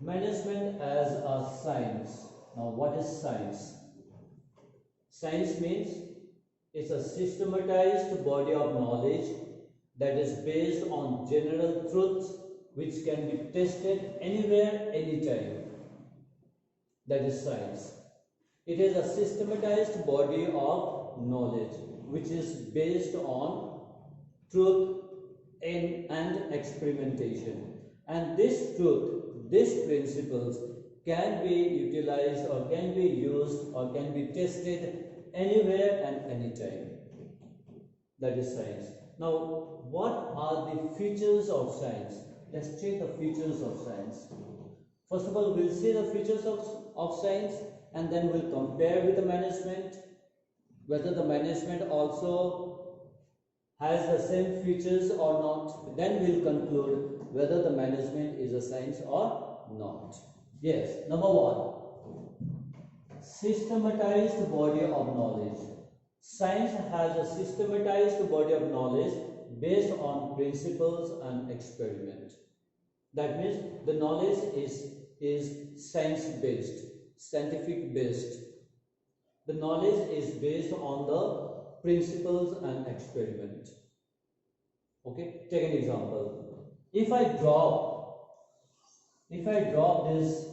Management as a science. Now, what is science? Science means it's a systematized body of knowledge that is based on general truths which can be tested anywhere, anytime. That is science. It is a systematized body of knowledge which is based on truth and experimentation. And this truth, these principles can be utilized or can be used or can be tested anywhere and anytime. That is science. Now, what are the features of science? Let's check the features of science. First of all, we'll see the features of science, and then we'll compare with the management, whether the management also has the same features or not. Then we'll conclude whether the management is a science or not. Yes, number one, systematized body of knowledge. Science has a systematized body of knowledge based on principles and experiment. That means the knowledge is science based, scientific based. The knowledge is based on the principles and experiment. Okay, take an example. If I drop this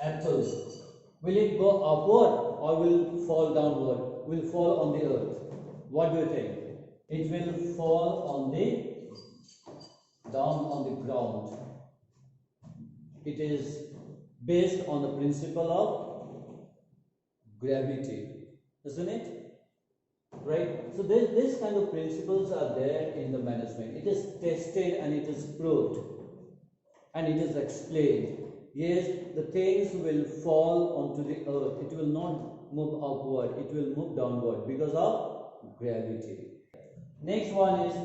apple, will it go upward or will fall downward? Will fall on the earth? What do you think? It will fall down on the ground. It is based on the principle of gravity, isn't it? Right? So this kind of principles are there in the management. It is tested and it is proved and it is explained. Yes, the things will fall onto the earth. It will not move upward. It will move downward because of gravity. Next one is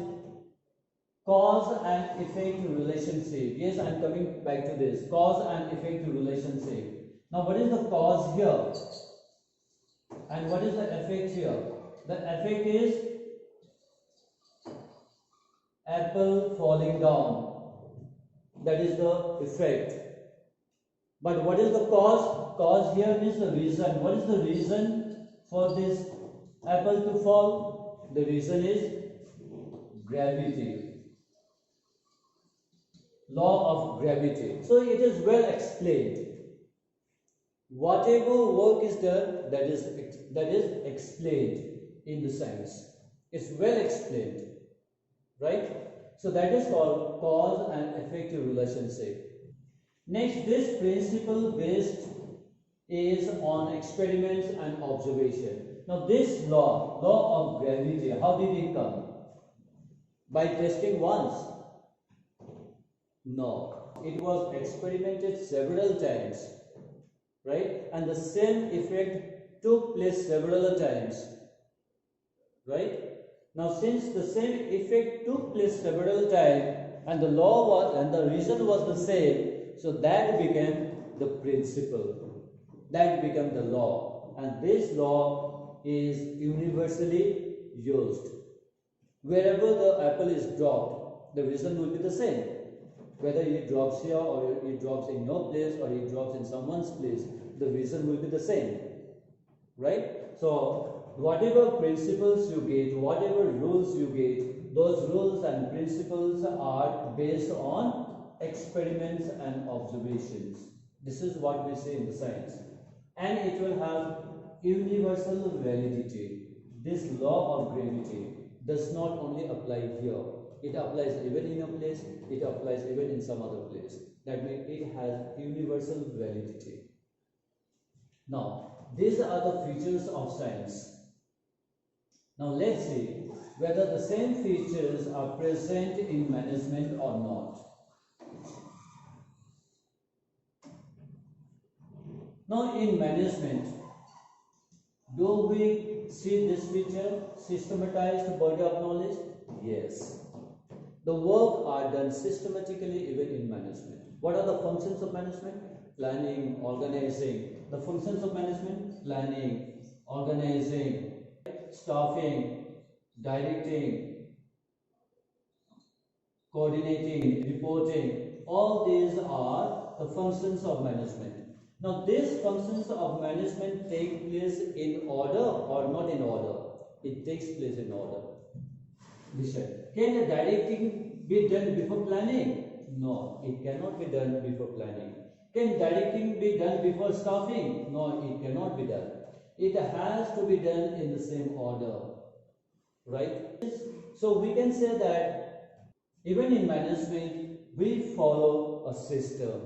cause and effect relationship. Yes, I am coming back to this. Cause and effect relationship. Now, what is the cause here? And what is the effect here? The effect is apple falling down. That is the effect. But what is the cause? Cause here means the reason. What is the reason for this apple to fall? The reason is gravity. Law of gravity. So it is well explained. Whatever work is done, that is explained in the science. It's well explained, right? So that is called cause and effect relationship. Next, this principle based is on experiments and observation. Now this law of gravity, how did it come? By testing once? No, it was experimented several times, right? And the same effect took place several times, right? Now, since the same effect took place several times and the law was and the reason was the same, so that became the principle, that became the law, and this law is universally used. Wherever the apple is dropped, the reason will be the same. Whether it drops here or it drops in your place or it drops in someone's place, the reason will be the same, right? So whatever principles you get, whatever rules you get, those rules and principles are based on experiments and observations. This is what we say in the science, and it will have universal validity. This law of gravity does not only apply here. It applies even in a place, it applies even in some other place. That means it has universal validity. Now, these are the features of science. Now, let's see whether the same features are present in management or not. Now, in management, do we see this feature, systematized body of knowledge? Yes. The work are done systematically even in management. What are the functions of management? Planning, organizing. The functions of management: planning, organizing, staffing, directing, coordinating, reporting. All these are the functions of management. Now these functions of management take place in order or not in order? It takes place in order. Can the directing be done before planning? No, it cannot be done before planning. Can directing be done before staffing? No, it cannot be done. It has to be done in the same order, right? So we can say that even in management, we follow a system,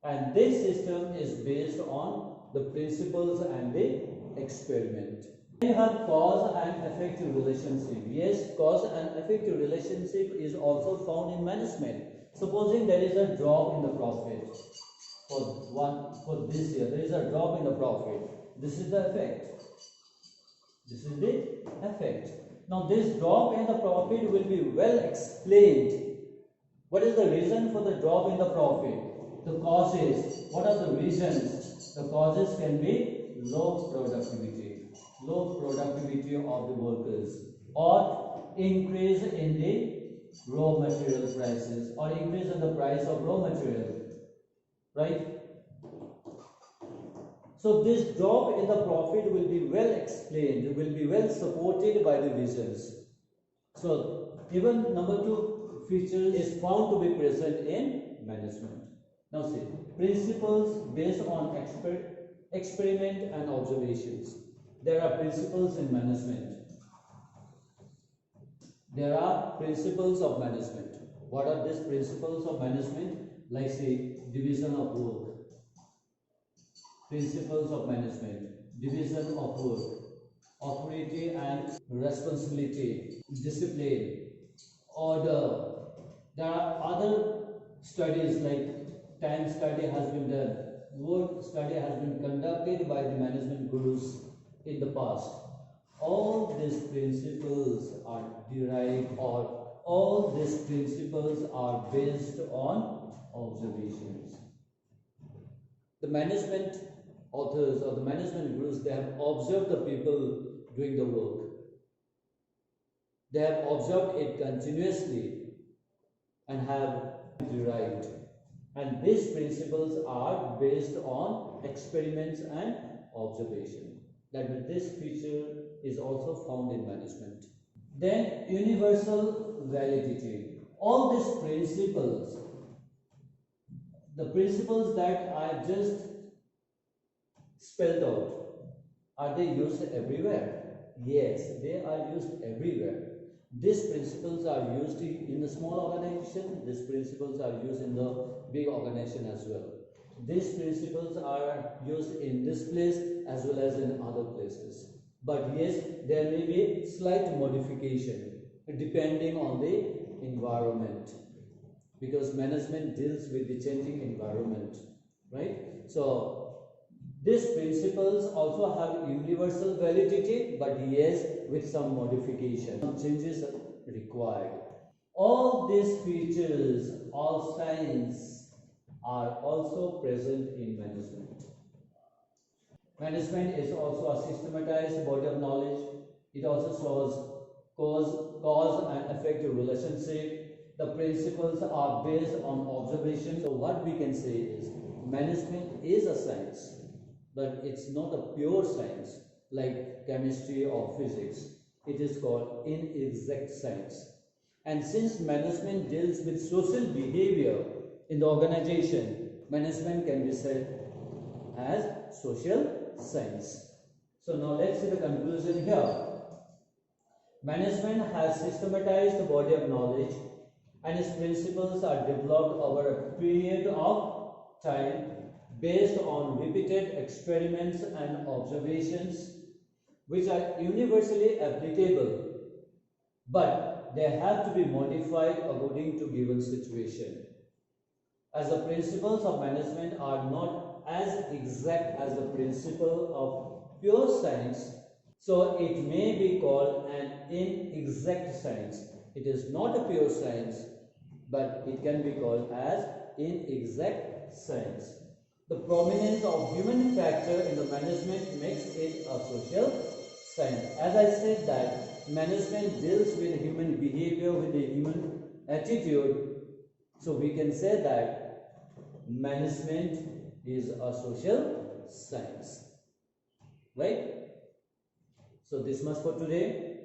and this system is based on the principles and the experiment. You have cause and effective relationship. Yes, cause and effective relationship is also found in management. Supposing there is a drop in the profit for this year, there is a drop in the profit. This is the effect. This is the effect. Now this drop in the profit will be well explained. What is the reason for the drop in the profit? The causes. What are the reasons? The causes can be low productivity of the workers, or increase in the raw material prices, or increase in the price of raw material, right? So this drop in the profit will be well explained, will be well supported by the reasons. So even number 2 feature is found to be present in management. Now see, principles based on experiment and observations. There are principles in management. There are principles of management. What are these principles of management? Like say, division of work. Principles of management. Division of work. Authority and responsibility. Discipline. Order. There are other studies like time study has been done. Work study has been conducted by the management gurus in the past. All these principles are derived, or all these principles are based on observations. The management authors or the management gurus, they have observed the people doing the work. They have observed it continuously and have derived. And these principles are based on experiments and observation. That means this feature is also found in management. Then universal validity. All these principles, the principles that I just spelled out, are they used everywhere? Yes, they are used everywhere. These principles are used in the small organization, these principles are used in the big organization as well. These principles are used in this place as well as in other places. But yes, there may be slight modification depending on the environment, because management deals with the changing environment, right? So these principles also have universal validity, but yes, with some modification, some changes are required. All these features, all signs are also present in management. Management is also a systematized body of knowledge. It also shows cause and effective relationship. The principles are based on observation. So what we can say is management is a science, but it's not a pure science like chemistry or physics. It is called inexact science. And since management deals with social behavior in the organization, management can be said as social science. So now let's see the conclusion here. Management has systematized the body of knowledge, and its principles are developed over a period of time based on repeated experiments and observations, which are universally applicable, but they have to be modified according to given situation. As the principles of management are not as exact as the principle of pure science, so it may be called an inexact science. It is not a pure science, but it can be called as inexact science. The prominence of human factor in the management makes it a social science. As I said that management deals with human behavior, with the human attitude, So we can say that management is a social science, right? So this much for today.